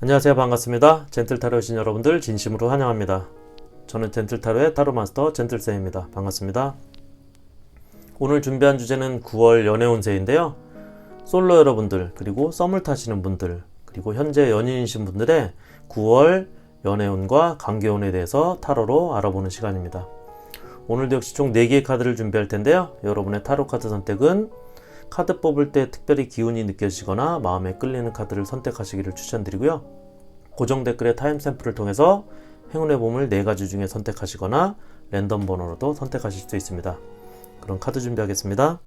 안녕하세요. 반갑습니다. 젠틀타로이신 여러분들 진심으로 환영합니다. 저는 젠틀타로의 타로마스터 젠틀쌤입니다. 반갑습니다. 오늘 준비한 주제는 9월 연애운세인데요. 솔로 여러분들, 그리고 썸을 타시는 분들, 그리고 현재 연인이신 분들의 9월 연애운과 관계운에 대해서 타로로 알아보는 시간입니다. 오늘도 역시 총 4개의 카드를 준비할 텐데요. 여러분의 타로 카드 선택은 카드 뽑을 때 특별히 기운이 느껴지거나 마음에 끌리는 카드를 선택하시기를 추천드리고요. 고정 댓글의 타임 샘플을 통해서 행운의 보물 4가지 중에 선택하시거나 랜덤 번호로도 선택하실 수 있습니다. 그럼 카드 준비하겠습니다.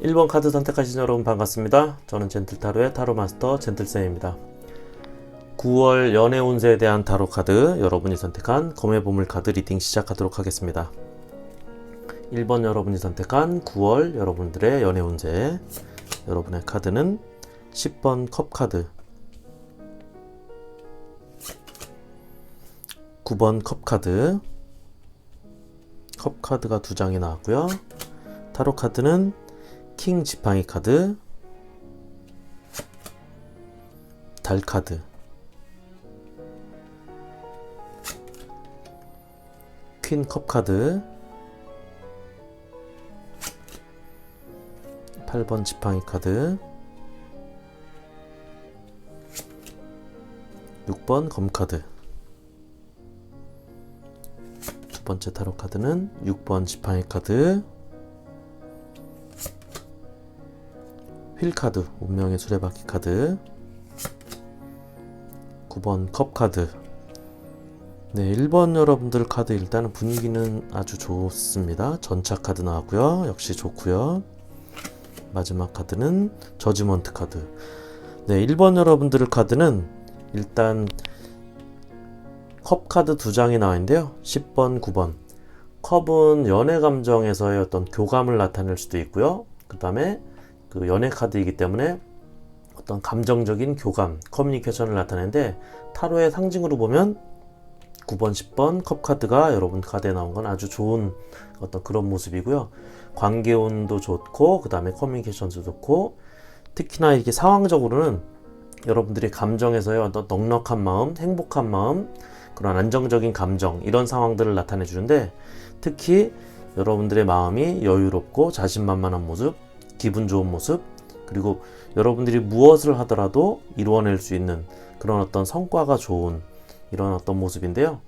1번 카드 선택하신 여러분 반갑습니다. 저는 젠틀타로의 타로마스터 젠틀쌤입니다. 9월 연애 운세에 대한 타로 카드, 여러분이 선택한 검의 보물 카드 리딩 시작하도록 하겠습니다. 1번 여러분이 선택한 9월 여러분들의 연애 운세, 여러분의 카드는 10번 컵 카드, 9번 컵 카드, 컵 카드가 2장이 나왔고요. 타로 카드는 킹 지팡이 카드, 달 카드, 퀸 컵 카드, 8번 지팡이 카드, 6번 검 카드. 두 번째 타로 카드는 6번 지팡이 카드, 휠 카드, 운명의 수레바퀴 카드, 9번 컵 카드. 네, 1번 여러분들 카드 일단은 분위기는 아주 좋습니다. 전차 카드 나왔고요. 역시 좋고요. 마지막 카드는 저지먼트 카드. 네, 1번 여러분들 카드는 일단 컵 카드 2장이 나와 있는데요. 10번, 9번. 컵은 연애 감정에서의 어떤 교감을 나타낼 수도 있고요. 그 다음에 그 연애 카드이기 때문에 어떤 감정적인 교감, 커뮤니케이션을 나타내는데, 타로의 상징으로 보면 9번, 10번 컵 카드가 여러분 카드에 나온 건 아주 좋은 어떤 그런 모습이고요. 관계운도 좋고, 그 다음에 커뮤니케이션도 좋고, 특히나 이렇게 상황적으로는 여러분들이 감정에서의 어떤 넉넉한 마음, 행복한 마음, 그런 안정적인 감정, 이런 상황들을 나타내 주는데, 특히 여러분들의 마음이 여유롭고 자신만만한 모습, 기분 좋은 모습, 그리고 여러분들이 무엇을 하더라도 이루어낼 수 있는 그런 어떤 성과가 좋은 이런 어떤 모습인데요.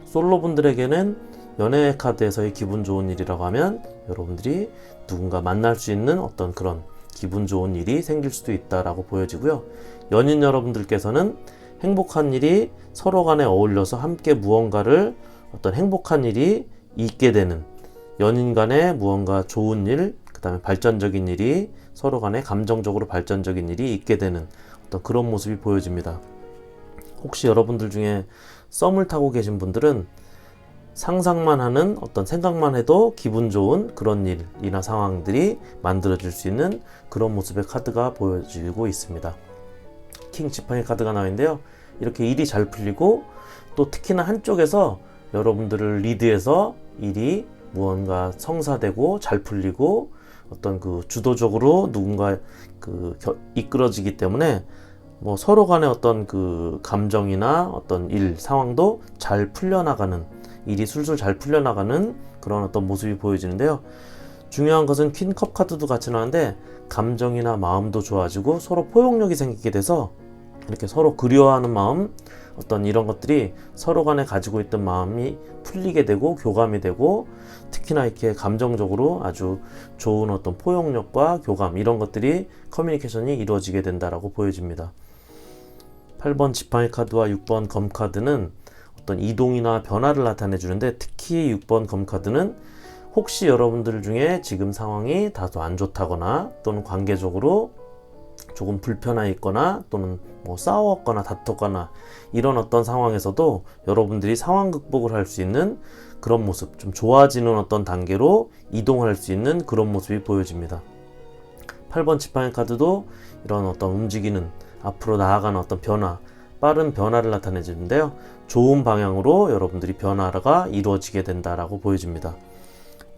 솔로분들에게는 연애 카드에서의 기분 좋은 일이라고 하면 여러분들이 누군가 만날 수 있는 어떤 그런 기분 좋은 일이 생길 수도 있다라고 보여지고요. 연인 여러분들께서는 행복한 일이 서로 간에 어울려서 함께 무언가를, 어떤 행복한 일이 있게 되는, 연인 간에 무언가 좋은 일, 그 다음에 발전적인 일이, 서로 간에 감정적으로 발전적인 일이 있게 되는 어떤 그런 모습이 보여집니다. 혹시 여러분들 중에 썸을 타고 계신 분들은 상상만 하는, 어떤 생각만 해도 기분 좋은 그런 일이나 상황들이 만들어질 수 있는 그런 모습의 카드가 보여지고 있습니다. 킹 지팡이 카드가 나와있는데요. 이렇게 일이 잘 풀리고, 또 특히나 한쪽에서 여러분들을 리드해서 일이 무언가 성사되고 잘 풀리고, 어떤 그 주도적으로 누군가 이끌어지기 때문에 뭐 서로 간의 어떤 그 감정이나 어떤 일, 상황도 잘 풀려나가는, 일이 술술 잘 풀려나가는 그런 어떤 모습이 보여지는데요. 중요한 것은 퀸 컵 카드도 같이 나왔는데, 감정이나 마음도 좋아지고 서로 포용력이 생기게 돼서 이렇게 서로 그리워하는 마음, 어떤 이런 것들이 서로 간에 가지고 있던 마음이 풀리게 되고 교감이 되고, 특히나 이렇게 감정적으로 아주 좋은 어떤 포용력과 교감, 이런 것들이 커뮤니케이션이 이루어지게 된다라고 보여집니다. 8번 지팡이 카드와 6번 검 카드는 어떤 이동이나 변화를 나타내 주는데, 특히 6번 검 카드는 혹시 여러분들 중에 지금 상황이 다소 안 좋다거나, 또는 관계적으로 조금 불편해 있거나, 또는 뭐 싸웠거나 다퉜거나, 이런 어떤 상황에서도 여러분들이 상황 극복을 할 수 있는 그런 모습, 좀 좋아지는 어떤 단계로 이동할 수 있는 그런 모습이 보여집니다. 8번 지팡이 카드도 이런 어떤 움직이는, 앞으로 나아가는 어떤 변화, 빠른 변화를 나타내 주는데요. 좋은 방향으로 여러분들이 변화가 이루어지게 된다라고 보여집니다.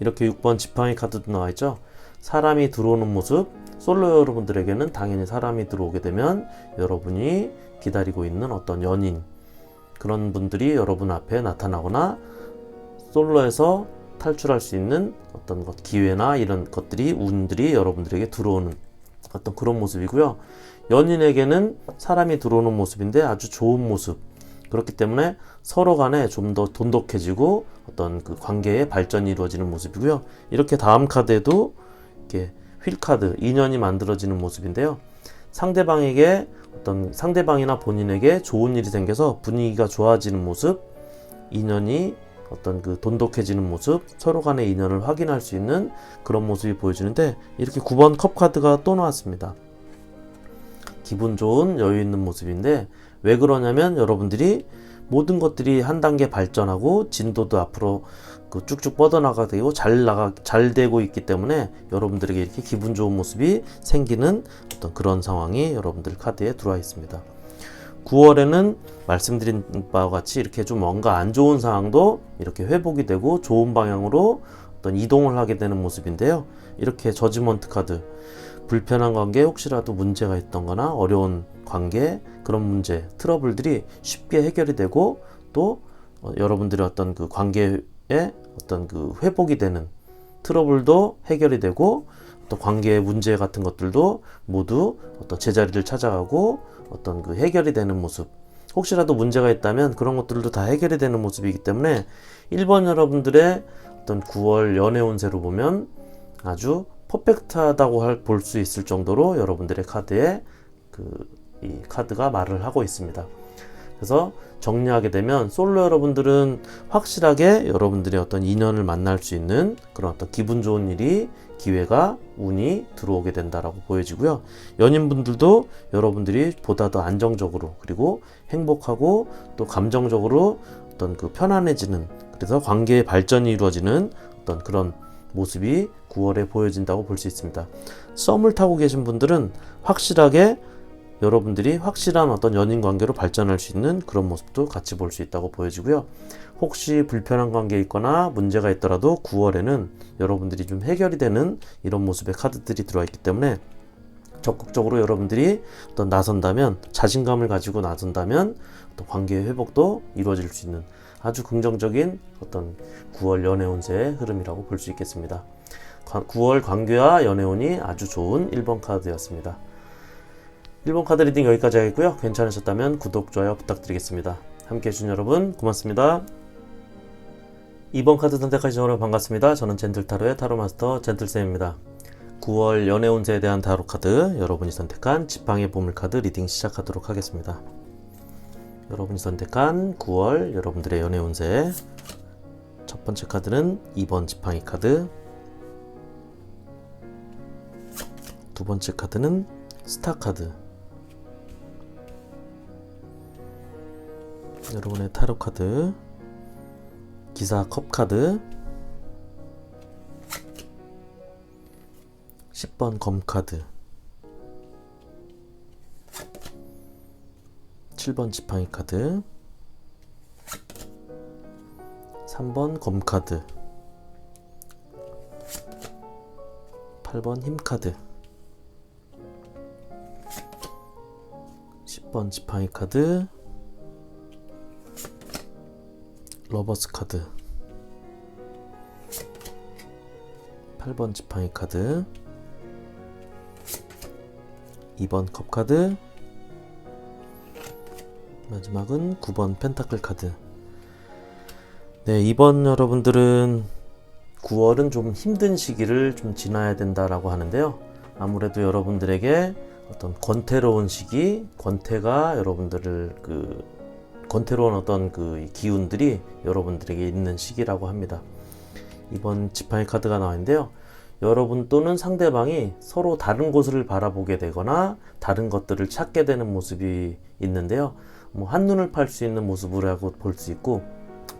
이렇게 6번 지팡이 카드도 나와 있죠. 사람이 들어오는 모습, 솔로 여러분들에게는 당연히 사람이 들어오게 되면 여러분이 기다리고 있는 어떤 연인, 그런 분들이 여러분 앞에 나타나거나, 솔로에서 탈출할 수 있는 어떤 것, 기회나 이런 것들이, 운들이 여러분들에게 들어오는 어떤 그런 모습이고요. 연인에게는 사람이 들어오는 모습인데 아주 좋은 모습, 그렇기 때문에 서로 간에 좀 더 돈독해지고 어떤 그 관계의 발전이 이루어지는 모습이고요. 이렇게 다음 카드에도 이렇게 휠 카드, 인연이 만들어지는 모습인데요. 상대방에게, 어떤 상대방이나 본인에게 좋은 일이 생겨서 분위기가 좋아지는 모습, 인연이 어떤 그 돈독해지는 모습, 서로 간의 인연을 확인할 수 있는 그런 모습이 보여지는데, 이렇게 9번 컵 카드가 또 나왔습니다. 기분 좋은 여유 있는 모습인데, 왜 그러냐면 여러분들이 모든 것들이 한 단계 발전하고 진도도 앞으로 쭉쭉 뻗어나가게 되고 잘 되고 있기 때문에 여러분들에게 이렇게 기분 좋은 모습이 생기는 어떤 그런 상황이 여러분들 카드에 들어와 있습니다. 9월에는 말씀드린 바와 같이 이렇게 좀 뭔가 안 좋은 상황도 이렇게 회복이 되고 좋은 방향으로 어떤 이동을 하게 되는 모습인데요. 이렇게 저지먼트 카드, 불편한 관계에 혹시라도 문제가 있던 거나 어려운 관계, 그런 문제, 트러블들이 쉽게 해결이 되고, 또 여러분들의 어떤 그 관계에 어떤 그 회복이 되는 트러블도 해결이 되고, 또 관계의 문제 같은 것들도 모두 어떤 제자리를 찾아가고 어떤 그 해결이 되는 모습, 혹시라도 문제가 있다면 그런 것들도 다 해결이 되는 모습이기 때문에 1번 여러분들의 어떤 9월 연애 운세로 보면 아주 퍼펙트하다고 볼 수 있을 정도로 여러분들의 카드에 이 카드가 말을 하고 있습니다. 그래서 정리하게 되면 솔로 여러분들은 확실하게 여러분들의 어떤 인연을 만날 수 있는 그런 어떤 기분 좋은 일이, 기회가, 운이 들어오게 된다라고 보여지고요. 연인분들도 여러분들이 보다 더 안정적으로, 그리고 행복하고 또 감정적으로 어떤 그 편안해지는, 그래서 관계의 발전이 이루어지는 어떤 그런 모습이 9월에 보여진다고 볼 수 있습니다. 썸을 타고 계신 분들은 확실하게 여러분들이 확실한 어떤 연인 관계로 발전할 수 있는 그런 모습도 같이 볼 수 있다고 보여지고요. 혹시 불편한 관계에 있거나 문제가 있더라도 9월에는 여러분들이 좀 해결이 되는 이런 모습의 카드들이 들어와 있기 때문에 적극적으로 여러분들이 어떤 나선다면, 자신감을 가지고 나선다면 또 관계의 회복도 이루어질 수 있는 아주 긍정적인 어떤 9월 연애 운세의 흐름이라고 볼 수 있겠습니다. 9월 관계와 연애 운이 아주 좋은 1번 카드였습니다. 1번 카드 리딩 여기까지 하겠고요. 괜찮으셨다면 구독, 좋아요 부탁드리겠습니다. 함께 해주신 여러분 고맙습니다. 2번 카드 선택하신 여러분 반갑습니다. 저는 젠틀타로의 타로마스터 젠틀쌤입니다. 9월 연애 운세에 대한 타로 카드, 여러분이 선택한 지팡이 보물카드 리딩 시작하도록 하겠습니다. 여러분이 선택한 9월 여러분들의 연애 운세, 첫 번째 카드는 2번 지팡이 카드, 두 번째 카드는 스타 카드. 여러분의 타로 카드, 기사 컵 카드, 10번 검 카드, 7번 지팡이 카드, 3번 검 카드, 8번 힘 카드, 10번 지팡이 카드, 러버스 카드, 8번 지팡이 카드, 2번 컵 카드, 마지막은 9번 펜타클 카드. 네, 이번 여러분들은 9월은 좀 힘든 시기를 좀 지나야 된다라고 하는데요. 아무래도 여러분들에게 어떤 권태로운 시기, 권태가 여러분들을 권태로운 어떤 그 기운들이 여러분들에게 있는 시기라고 합니다. 이번 지팡이 카드가 나와 있는데요. 여러분 또는 상대방이 서로 다른 곳을 바라보게 되거나 다른 것들을 찾게 되는 모습이 있는데요. 뭐 한눈을 팔 수 있는 모습이라고 볼 수 있고,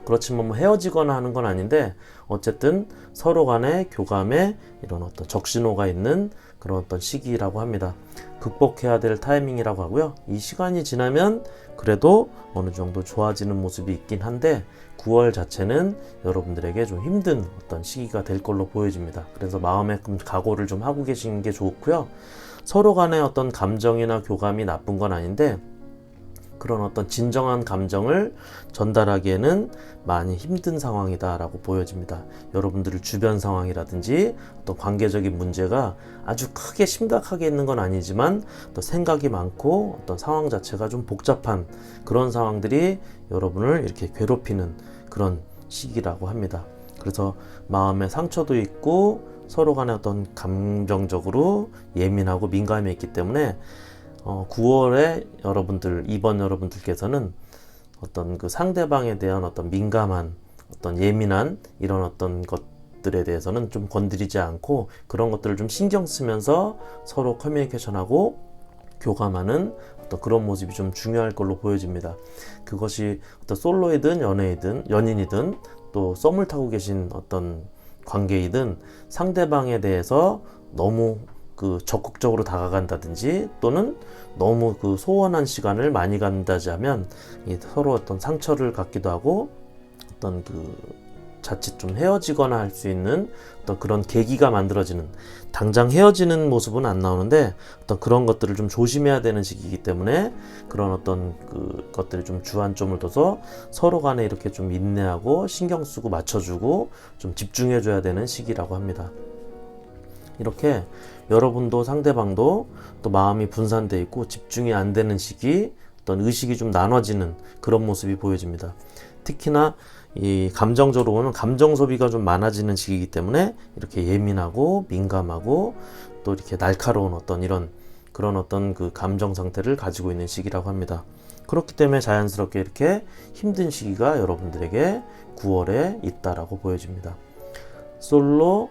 그렇지만 뭐 헤어지거나 하는 건 아닌데 어쨌든 서로 간의 교감에 이런 어떤 적신호가 있는 그런 어떤 시기라고 합니다. 극복해야 될 타이밍이라고 하고요. 이 시간이 지나면 그래도 어느 정도 좋아지는 모습이 있긴 한데 9월 자체는 여러분들에게 좀 힘든 어떤 시기가 될 걸로 보여집니다. 그래서 마음의 각오를 좀 하고 계시는 게 좋고요. 서로 간의 어떤 감정이나 교감이 나쁜 건 아닌데 그런 어떤 진정한 감정을 전달하기에는 많이 힘든 상황이다 라고 보여집니다. 여러분들의 주변 상황이라든지 어떤 관계적인 문제가 아주 크게 심각하게 있는 건 아니지만 또 생각이 많고 어떤 상황 자체가 좀 복잡한 그런 상황들이 여러분을 이렇게 괴롭히는 그런 시기라고 합니다. 그래서 마음에 상처도 있고 서로 간에 어떤 감정적으로 예민하고 민감해 있기 때문에 9월에 여러분들, 이번 여러분들께서는 어떤 그 상대방에 대한 어떤 민감한 어떤 예민한 이런 어떤 것들에 대해서는 좀 건드리지 않고 그런 것들을 좀 신경 쓰면서 서로 커뮤니케이션하고 교감하는 어떤 그런 모습이 좀 중요할 걸로 보여집니다. 그것이 어떤 솔로이든 연인이든 또 썸을 타고 계신 어떤 관계이든 상대방에 대해서 너무 적극적으로 다가간다든지 또는 너무 소원한 시간을 많이 갖는다지 하면 서로 어떤 상처를 갖기도 하고 어떤 자칫 좀 헤어지거나 할 수 있는 어떤 그런 계기가 만들어지는, 당장 헤어지는 모습은 안 나오는데 어떤 그런 것들을 좀 조심해야 되는 시기이기 때문에 그런 어떤 것들이 좀 주안점을 둬서 서로 간에 이렇게 좀 인내하고 신경 쓰고 맞춰주고 좀 집중해 줘야 되는 시기라고 합니다. 이렇게 여러분도 상대방도 또 마음이 분산되어 있고 집중이 안 되는 시기, 어떤 의식이 좀 나눠지는 그런 모습이 보여집니다. 특히나 이 감정적으로는 감정 소비가 좀 많아지는 시기이기 때문에 이렇게 예민하고 민감하고 또 이렇게 날카로운 어떤 이런 그런 어떤 감정 상태를 가지고 있는 시기라고 합니다. 그렇기 때문에 자연스럽게 이렇게 힘든 시기가 여러분들에게 9월에 있다라고 보여집니다. 솔로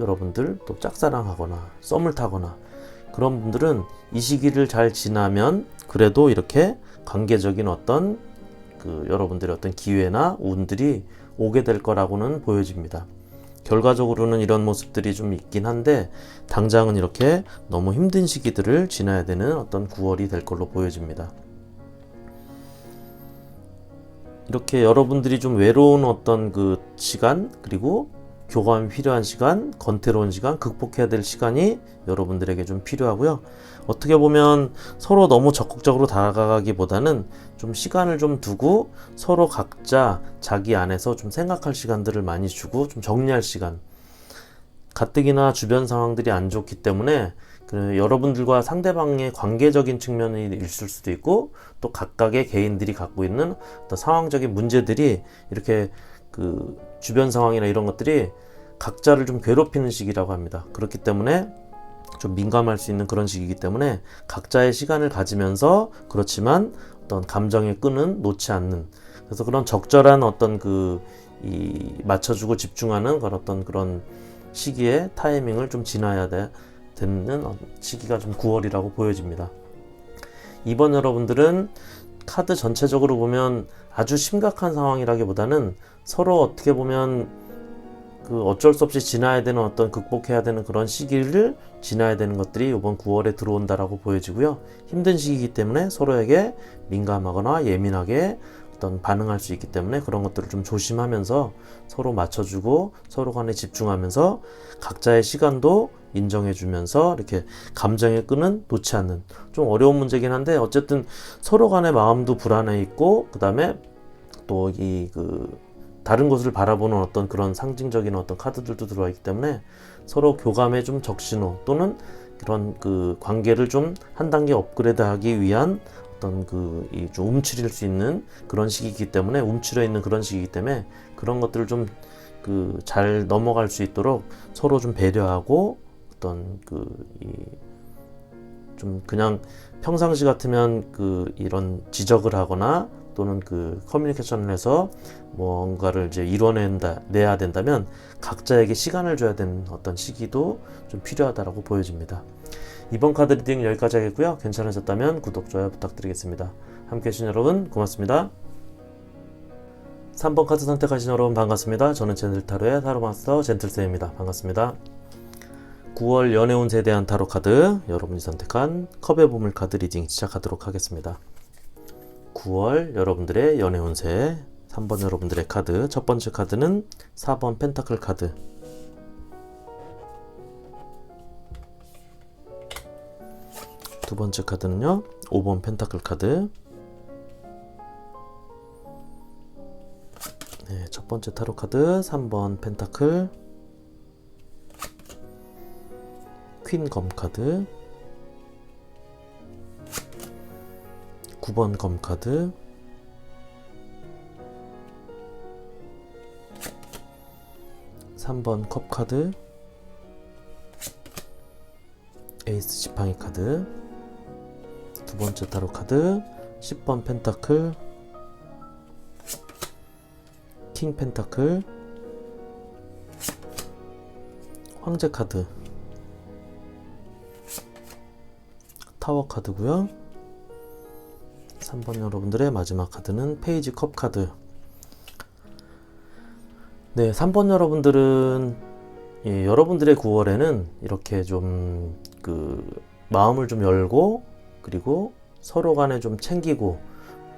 여러분들 또 짝사랑하거나 썸을 타거나 그런 분들은 이 시기를 잘 지나면 그래도 이렇게 관계적인 어떤 여러분들의 어떤 기회나 운들이 오게 될 거라고는 보여집니다. 결과적으로는 이런 모습들이 좀 있긴 한데 당장은 이렇게 너무 힘든 시기들을 지나야 되는 어떤 9월이 될 걸로 보여집니다. 이렇게 여러분들이 좀 외로운 어떤 시간, 그리고 교감이 필요한 시간, 건태로운 시간, 극복해야 될 시간이 여러분들에게 좀 필요하고요. 어떻게 보면 서로 너무 적극적으로 다가가기보다는 좀 시간을 좀 두고 서로 각자 자기 안에서 좀 생각할 시간들을 많이 주고 좀 정리할 시간. 가뜩이나 주변 상황들이 안 좋기 때문에 여러분들과 상대방의 관계적인 측면이 있을 수도 있고 또 각각의 개인들이 갖고 있는 어떤 상황적인 문제들이 이렇게 주변 상황이나 이런 것들이 각자를 좀 괴롭히는 시기라고 합니다. 그렇기 때문에 좀 민감할 수 있는 그런 시기이기 때문에 각자의 시간을 가지면서 그렇지만 어떤 감정의 끈은 놓지 않는, 그래서 그런 적절한 어떤 맞춰주고 집중하는 그런 시기의 타이밍을 좀 지나야 되는 시기가 좀 9월이라고 보여집니다. 이번 여러분들은 카드 전체적으로 보면 아주 심각한 상황이라기보다는 서로 어떻게 보면 어쩔 수 없이 지나야 되는 어떤 극복해야 되는 그런 시기를 지나야 되는 것들이 이번 9월에 들어온다라고 보여지고요. 힘든 시기이기 때문에 서로에게 민감하거나 예민하게 어떤 반응할 수 있기 때문에 그런 것들을 좀 조심하면서 서로 맞춰주고 서로 간에 집중하면서 각자의 시간도 인정해주면서 이렇게 감정의 끈은 놓지 않는, 좀 어려운 문제긴 한데 어쨌든 서로 간의 마음도 불안해 있고 그 다음에 또 다른 곳을 바라보는 어떤 그런 상징적인 어떤 카드들도 들어와 있기 때문에 서로 교감에 좀 적신호 또는 그런 관계를 좀 한 단계 업그레이드하기 위한 어떤 좀 움츠릴 수 있는 그런 시기이기 때문에 움츠려 있는 그런 시기이기 때문에 그런 것들을 좀 잘 넘어갈 수 있도록 서로 좀 배려하고 어떤 좀 그냥 평상시 같으면 이런 지적을 하거나 또는 커뮤니케이션을 해서 뭔가를 이제 이뤄내야 된다면 각자에게 시간을 줘야 되는 어떤 시기도 좀 필요하다라고 보여집니다. 이번 카드 리딩 여기까지 하겠고요. 괜찮으셨다면 구독, 좋아요 부탁드리겠습니다. 함께 해주신 여러분 고맙습니다. 3번 카드 선택하신 여러분 반갑습니다. 저는 젠틀타로의 타로마스터 젠틀쌤입니다. 반갑습니다. 9월 연애운세에 대한 타로 카드, 여러분이 선택한 컵의 보물 카드 리딩 시작하도록 하겠습니다. 9월 여러분들의 연애운세, 3번 여러분들의 카드, 첫 번째 카드는 4번 펜타클 카드, 두 번째 카드는요 5번 펜타클 카드. 네, 첫 번째 타로 카드 3번 펜타클, 퀸 검 카드, 9번 검 카드, (3번) 컵 카드, 에이스 지팡이 카드, 두 번째 타로 카드 10번 펜타클, 킹 펜타클, 황제 카드, 타워 카드고요. 3번 여러분들의 마지막 카드는 페이지 컵 카드. 네, 3번 여러분들은 여러분들의 9월에는 이렇게 좀 마음을 좀 열고, 그리고 서로 간에 좀 챙기고,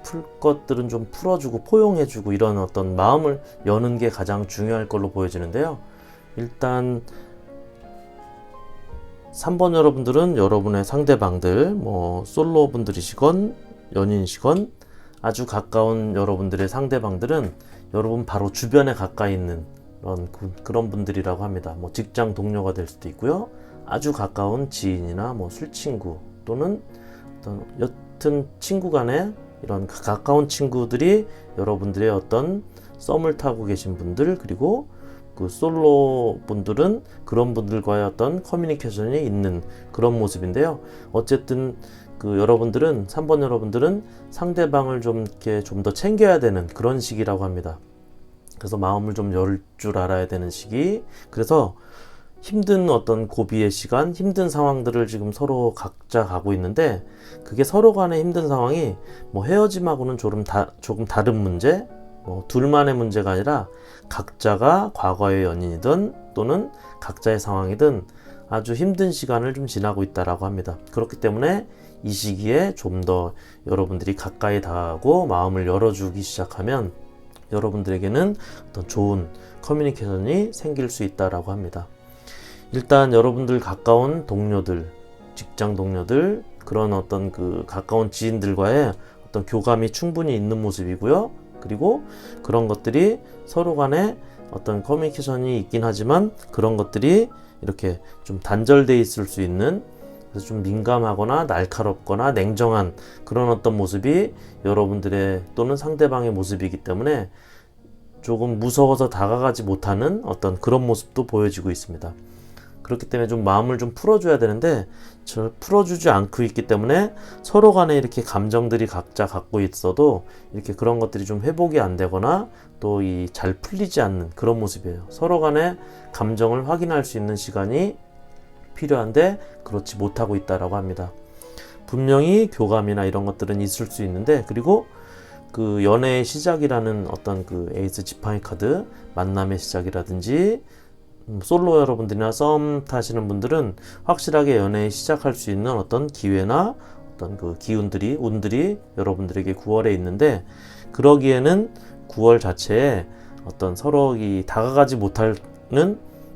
풀 것들은 좀 풀어주고 포용해주고, 이런 어떤 마음을 여는 게 가장 중요할 걸로 보여지는데요. 일단 3번 여러분들은 여러분의 상대방들, 솔로 분들이시건 연인이시건 아주 가까운 여러분들의 상대방들은 여러분 바로 주변에 가까이 있는 그런 분들이라고 합니다. 직장 동료가 될 수도 있고요. 아주 가까운 지인이나 술친구, 또는 어떤 여튼 친구 간에 이런 가까운 친구들이 여러분들의 어떤 썸을 타고 계신 분들, 그리고 솔로 분들은 그런 분들과의 어떤 커뮤니케이션이 있는 그런 모습인데요. 어쨌든 여러분들은 3번 여러분들은 상대방을 좀 더 챙겨야 되는 그런 시기라고 합니다. 그래서 마음을 좀 열 줄 알아야 되는 시기. 그래서 힘든 어떤 고비의 시간, 힘든 상황들을 지금 서로 각자 가고 있는데, 그게 서로 간의 힘든 상황이 헤어짐하고는 조금 다른 문제, 둘만의 문제가 아니라 각자가 과거의 연인이든 또는 각자의 상황이든 아주 힘든 시간을 좀 지나고 있다라고 합니다. 그렇기 때문에 이 시기에 좀 더 여러분들이 가까이 다가가고 마음을 열어주기 시작하면 여러분들에게는 어떤 좋은 커뮤니케이션이 생길 수 있다라고 합니다. 일단 여러분들 가까운 동료들, 직장 동료들, 그런 어떤 가까운 지인들과의 어떤 교감이 충분히 있는 모습이고요. 그리고 그런 것들이 서로 간에 어떤 커뮤니케이션이 있긴 하지만 그런 것들이 이렇게 좀 단절돼 있을 수 있는, 그래서 좀 민감하거나 날카롭거나 냉정한 그런 어떤 모습이 여러분들의 또는 상대방의 모습이기 때문에 조금 무서워서 다가가지 못하는 어떤 그런 모습도 보여지고 있습니다. 그렇기 때문에 좀 마음을 좀 풀어줘야 되는데 풀어주지 않고 있기 때문에 서로 간에 이렇게 감정들이 각자 갖고 있어도 이렇게 그런 것들이 좀 회복이 안 되거나 또 잘 풀리지 않는 그런 모습이에요. 서로 간에 감정을 확인할 수 있는 시간이 필요한데 그렇지 못하고 있다라고 합니다. 분명히 교감이나 이런 것들은 있을 수 있는데, 그리고 연애의 시작이라는 어떤 에이스 지팡이 카드, 만남의 시작이라든지 솔로 여러분들이나 썸 타시는 분들은 확실하게 연애 시작할 수 있는 어떤 기회나 어떤 기운들이, 운들이 여러분들에게 9월에 있는데, 그러기에는 9월 자체에 어떤 서로 다가가지 못하는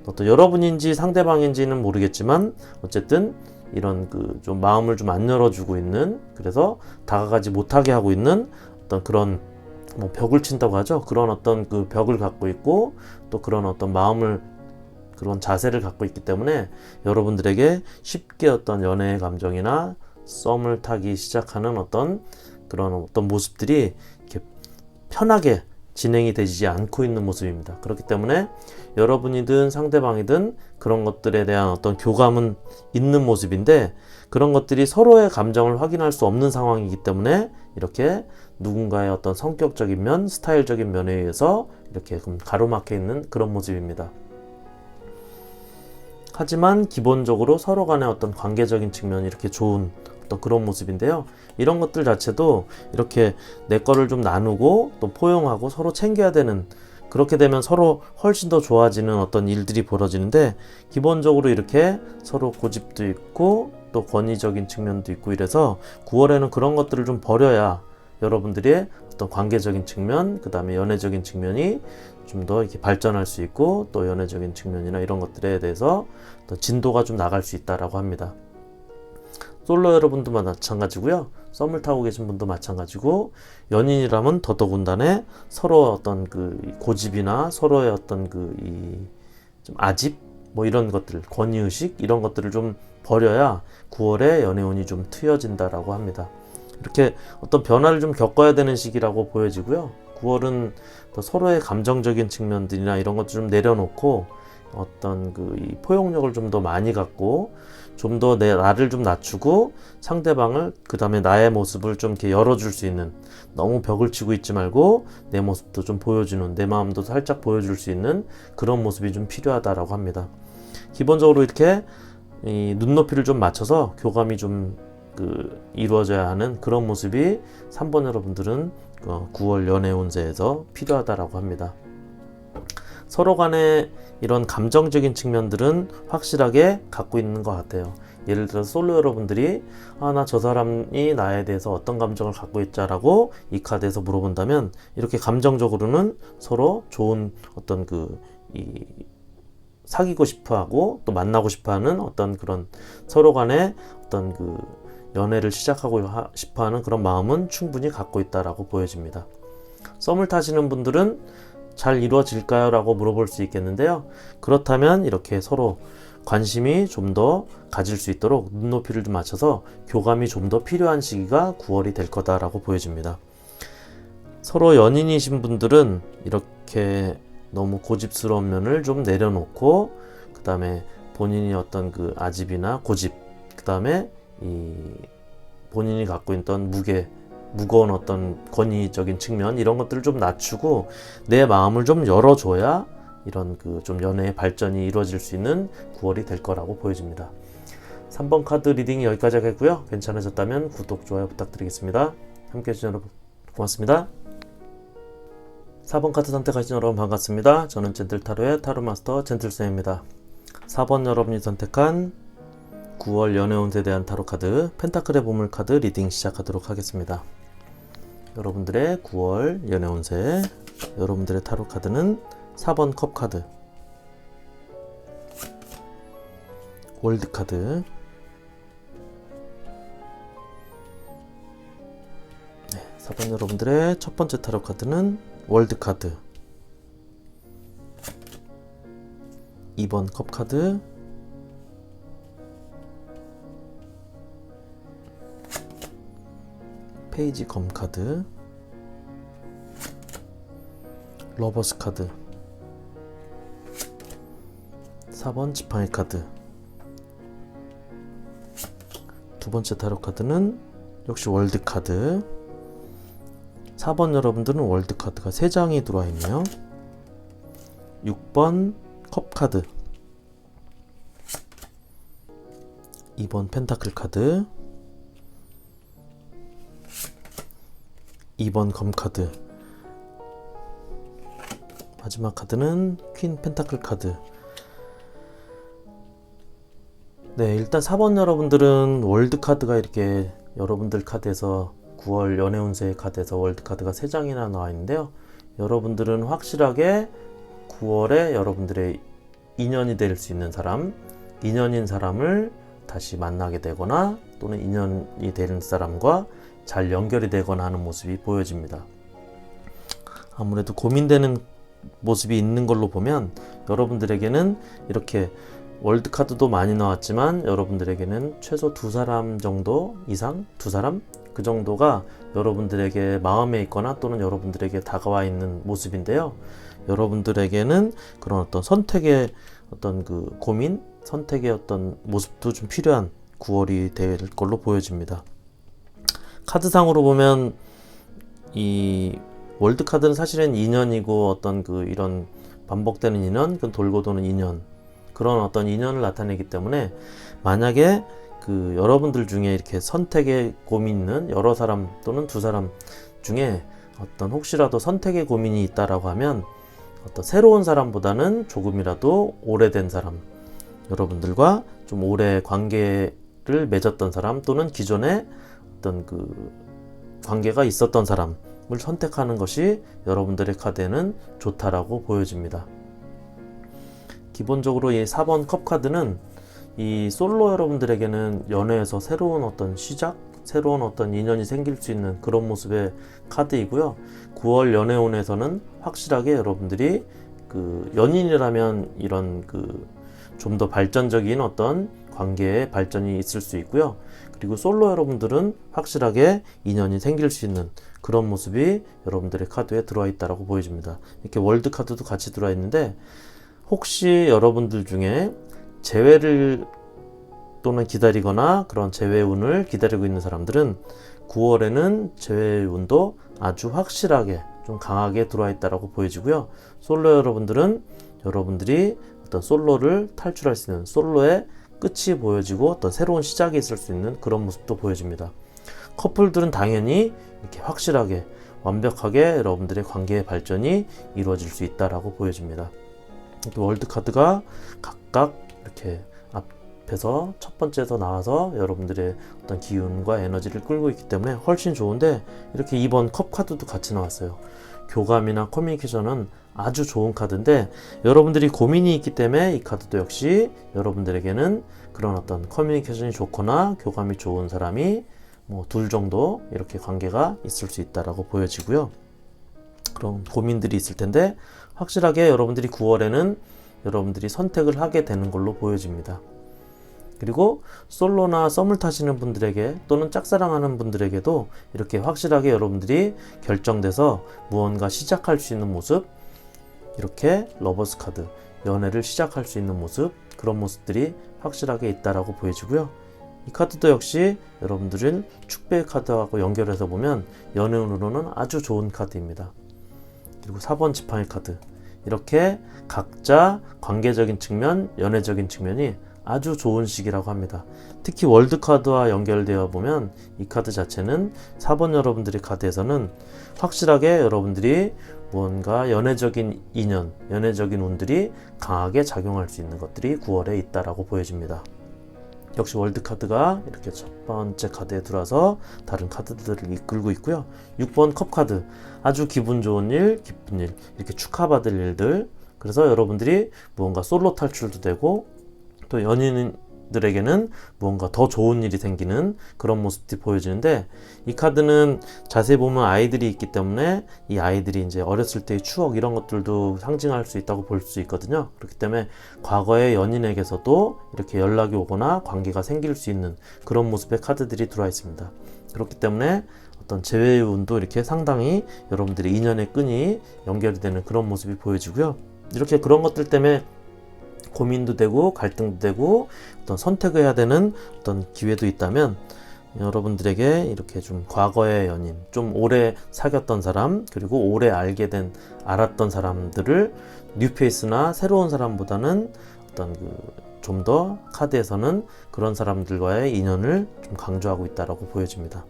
어떤 여러분인지 상대방인지는 모르겠지만 어쨌든 이런 좀 마음을 좀 안 열어주고 있는, 그래서 다가가지 못하게 하고 있는 어떤 그런 벽을 친다고 하죠. 그런 어떤 벽을 갖고 있고, 또 그런 어떤 그런 자세를 갖고 있기 때문에 여러분들에게 쉽게 어떤 연애의 감정이나 썸을 타기 시작하는 어떤 그런 어떤 모습들이 이렇게 편하게 진행이 되지 않고 있는 모습입니다. 그렇기 때문에 여러분이든 상대방이든 그런 것들에 대한 어떤 교감은 있는 모습인데, 그런 것들이 서로의 감정을 확인할 수 없는 상황이기 때문에 이렇게 누군가의 어떤 성격적인 면, 스타일적인 면에 의해서 이렇게 가로막혀 있는 그런 모습입니다. 하지만 기본적으로 서로 간의 어떤 관계적인 측면이 이렇게 좋은 어떤 그런 모습인데요. 이런 것들 자체도 이렇게 내 거를 좀 나누고 또 포용하고 서로 챙겨야 되는, 그렇게 되면 서로 훨씬 더 좋아지는 어떤 일들이 벌어지는데, 기본적으로 이렇게 서로 고집도 있고 또 권위적인 측면도 있고 이래서 9월에는 그런 것들을 좀 버려야 여러분들의 어떤 관계적인 측면, 그 다음에 연애적인 측면이 좀 더 이렇게 발전할 수 있고, 또 연애적인 측면이나 이런 것들에 대해서 또 진도가 좀 나갈 수 있다라고 합니다. 솔로 여러분도 마찬가지고요. 썸을 타고 계신 분도 마찬가지고, 연인이라면 더더군다나 서로 어떤 고집이나 서로의 어떤 좀 아집, 이런 것들, 권위의식, 이런 것들을 좀 버려야 9월에 연애운이 좀 트여진다라고 합니다. 이렇게 어떤 변화를 좀 겪어야 되는 시기라고 보여지고요. 9월은 또 서로의 감정적인 측면들이나 이런 것들 좀 내려놓고 어떤 이 포용력을 좀 더 많이 갖고 좀 더 나를 좀 낮추고 상대방을 그 다음에 나의 모습을 좀 이렇게 열어줄 수 있는, 너무 벽을 치고 있지 말고 내 모습도 좀 보여주는, 내 마음도 살짝 보여줄 수 있는 그런 모습이 좀 필요하다라고 합니다. 기본적으로 이렇게 이 눈높이를 좀 맞춰서 교감이 좀 이루어져야 하는 그런 모습이 3번 여러분들은 9월 연애 운세에서 필요하다라고 합니다. 서로 간에 이런 감정적인 측면들은 확실하게 갖고 있는 것 같아요. 예를 들어서 솔로 여러분들이 나 저 사람이 나에 대해서 어떤 감정을 갖고 있자라고 이 카드에서 물어본다면, 이렇게 감정적으로는 서로 좋은 어떤 사귀고 싶어하고 또 만나고 싶어하는 어떤 그런 서로 간에 어떤 연애를 시작하고 싶어하는 그런 마음은 충분히 갖고 있다라고 보여집니다. 썸을 타시는 분들은 잘 이루어질까요? 라고 물어볼 수 있겠는데요. 그렇다면 이렇게 서로 관심이 좀 더 가질 수 있도록 눈높이를 좀 맞춰서 교감이 좀 더 필요한 시기가 9월이 될 거다라고 보여집니다. 서로 연인이신 분들은 이렇게 너무 고집스러운 면을 좀 내려놓고, 그 다음에 본인이 어떤 아집이나 고집, 그 다음에 본인이 갖고 있던 무거운 어떤 권위적인 측면, 이런 것들을 좀 낮추고 내 마음을 좀 열어줘야 이런 좀 연애의 발전이 이루어질 수 있는 9월이 될 거라고 보여집니다. 3번 카드 리딩이 여기까지 하겠고요. 괜찮으셨다면 구독, 좋아요 부탁드리겠습니다. 함께 해주신 여러분 고맙습니다. 4번 카드 선택하신 여러분 반갑습니다. 저는 젠틀타로의 타로마스터 젠틀쌤입니다. 4번 여러분이 선택한 9월 연애 운세에 대한 타로 카드, 펜타클의 보물 카드 리딩 시작하도록 하겠습니다. 여러분들의 9월 연애 운세, 여러분들의 타로 카드는 4번 컵 카드, 월드 카드, 4번 여러분들의 첫 번째 타로 카드는 월드 카드, 2번 컵 카드, 페이지 검 카드, 러버스 카드, 4번 지팡이 카드. 두 번째 타로 카드는 역시 월드 카드. 4번 여러분들은 월드 카드가 3장이 들어와 있네요. 6번 컵 카드, 2번 펜타클 카드, 2번 검 카드, 마지막 카드는 퀸 펜타클 카드. 네, 일단 4번 여러분들은 월드 카드가 이렇게 여러분들 카드에서 9월 연애 운세 카드에서 월드 카드가 3장이나 나와 있는데요. 여러분들은 확실하게 9월에 여러분들의 인연이 될 수 있는 사람, 인연인 사람을 다시 만나게 되거나 또는 인연이 되는 사람과 잘 연결이 되거나 하는 모습이 보여집니다. 아무래도 고민되는 모습이 있는 걸로 보면 여러분들에게는 이렇게 월드 카드도 많이 나왔지만 여러분들에게는 최소 2사람 정도 이상, 2사람? 그 정도가 여러분들에게 마음에 있거나 또는 여러분들에게 다가와 있는 모습인데요. 여러분들에게는 그런 어떤 선택의 어떤 고민, 선택의 어떤 모습도 좀 필요한 9월이 될 걸로 보여집니다. 카드상으로 보면 이 월드 카드는 사실은 인연이고 어떤 이런 반복되는 인연, 돌고 도는 인연, 그런 어떤 인연을 나타내기 때문에 만약에 여러분들 중에 이렇게 선택에 고민 있는 여러 사람 또는 2사람 중에 어떤 혹시라도 선택에 고민이 있다라고 하면 어떤 새로운 사람보다는 조금이라도 오래된 사람, 여러분들과 좀 오래 관계를 맺었던 사람 또는 기존에 어떤 관계가 있었던 사람을 선택하는 것이 여러분들의 카드에는 좋다라고 보여집니다. 기본적으로 이 4번 컵 카드는 이 솔로 여러분들에게는 연애에서 새로운 어떤 시작, 새로운 어떤 인연이 생길 수 있는 그런 모습의 카드이고요. 9월 연애운에서는 확실하게 여러분들이 연인이라면 이런 좀 더 발전적인 어떤 관계의 발전이 있을 수 있고요. 그리고 솔로 여러분들은 확실하게 인연이 생길 수 있는 그런 모습이 여러분들의 카드에 들어와 있다고 보여집니다. 이렇게 월드 카드도 같이 들어와 있는데, 혹시 여러분들 중에 재회를 또는 기다리거나 그런 재회의 운을 기다리고 있는 사람들은 9월에는 재회의 운도 아주 확실하게 좀 강하게 들어와 있다라고 보여지고요. 솔로 여러분들은 여러분들이 어떤 솔로를 탈출할 수 있는, 솔로의 끝이 보여지고 어떤 새로운 시작이 있을 수 있는 그런 모습도 보여집니다. 커플들은 당연히 이렇게 확실하게 완벽하게 여러분들의 관계의 발전이 이루어질 수 있다라고 보여집니다. 월드 카드가 각각 이렇게 앞에서 첫 번째에서 나와서 여러분들의 어떤 기운과 에너지를 끌고 있기 때문에 훨씬 좋은데, 이렇게 2번 컵 카드도 같이 나왔어요. 교감이나 커뮤니케이션은 아주 좋은 카드인데, 여러분들이 고민이 있기 때문에 이 카드도 역시 여러분들에게는 그런 어떤 커뮤니케이션이 좋거나 교감이 좋은 사람이 뭐 둘 정도 이렇게 관계가 있을 수 있다라고 보여지고요. 그런 고민들이 있을 텐데 확실하게 여러분들이 9월에는 여러분들이 선택을 하게 되는 걸로 보여집니다. 그리고 솔로나 썸을 타시는 분들에게 또는 짝사랑하는 분들에게도 이렇게 확실하게 여러분들이 결정돼서 무언가 시작할 수 있는 모습, 이렇게 러버스 카드, 연애를 시작할 수 있는 모습, 그런 모습들이 확실하게 있다라고 보여지고요. 이 카드도 역시 여러분들은 축배 카드하고 연결해서 보면 연애운으로는 아주 좋은 카드입니다. 그리고 4번 지팡이 카드, 이렇게 각자 관계적인 측면, 연애적인 측면이 아주 좋은 시기라고 합니다. 특히 월드 카드와 연결되어 보면 이 카드 자체는 4번 여러분들의 카드에서는 확실하게 여러분들이 무언가 연애적인 인연, 연애적인 운들이 강하게 작용할 수 있는 것들이 9월에 있다라고 보여집니다. 역시 월드 카드가 이렇게 첫 번째 카드에 들어와서 다른 카드들을 이끌고 있고요. 6번 컵 카드, 아주 기분 좋은 일, 기쁜 일, 이렇게 축하받을 일들, 그래서 여러분들이 무언가 솔로 탈출도 되고 또 연인들에게는 무언가 더 좋은 일이 생기는 그런 모습들이 보여지는데, 이 카드는 자세히 보면 아이들이 있기 때문에 이 아이들이 이제 어렸을 때의 추억, 이런 것들도 상징할 수 있다고 볼 수 있거든요. 그렇기 때문에 과거의 연인에게서도 이렇게 연락이 오거나 관계가 생길 수 있는 그런 모습의 카드들이 들어와 있습니다. 그렇기 때문에 어떤 재회의 운도 이렇게 상당히 여러분들의 인연의 끈이 연결이 되는 그런 모습이 보여지고요. 이렇게 그런 것들 때문에 고민도 되고 갈등도 되고 어떤 선택을 해야 되는 어떤 기회도 있다면, 여러분들에게 이렇게 좀 과거의 연인, 좀 오래 사귀었던 사람, 그리고 오래 알았던 사람들을 뉴페이스나 새로운 사람보다는 어떤 좀 더 카드에서는 그런 사람들과의 인연을 좀 강조하고 있다라고 보여집니다.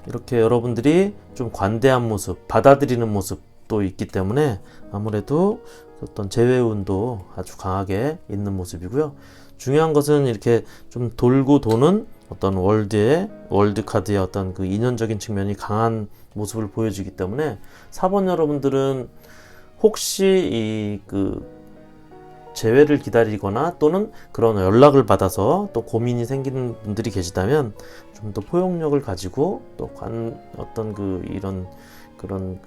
이렇게 여러분들이 좀 관대한 모습, 받아들이는 모습도 있기 때문에 아무래도 어떤 재회운도 아주 강하게 있는 모습이고요. 중요한 것은 이렇게 좀 돌고 도는 어떤 월드 카드의 어떤 그 인연적인 측면이 강한 모습을 보여주기 때문에 4번 여러분들은 혹시 재회를 기다리거나 또는 그런 연락을 받아서 또 고민이 생기는 분들이 계시다면 좀 더 포용력을 가지고 또 이런 그런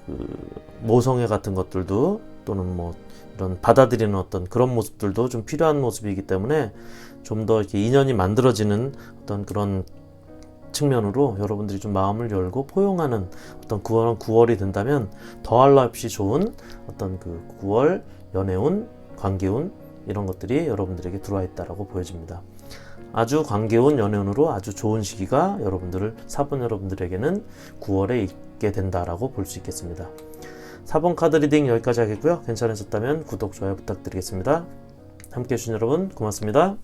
모성애 같은 것들도 또는 뭐 이런 받아들이는 어떤 그런 모습들도 좀 필요한 모습이기 때문에 좀 더 이렇게 인연이 만들어지는 어떤 그런 측면으로 여러분들이 좀 마음을 열고 포용하는 어떤 9월이 된다면 더할 나 없이 좋은 어떤 9월 연애운, 관계운, 이런 것들이 여러분들에게 들어와 있다라고 보여집니다. 아주 관계운, 연애운으로 아주 좋은 시기가 4번 여러분들에게는 9월에 있게 된다라고 볼 수 있겠습니다. 4번 카드 리딩 여기까지 하겠고요. 괜찮으셨다면 구독, 좋아요 부탁드리겠습니다. 함께 해주신 여러분 고맙습니다.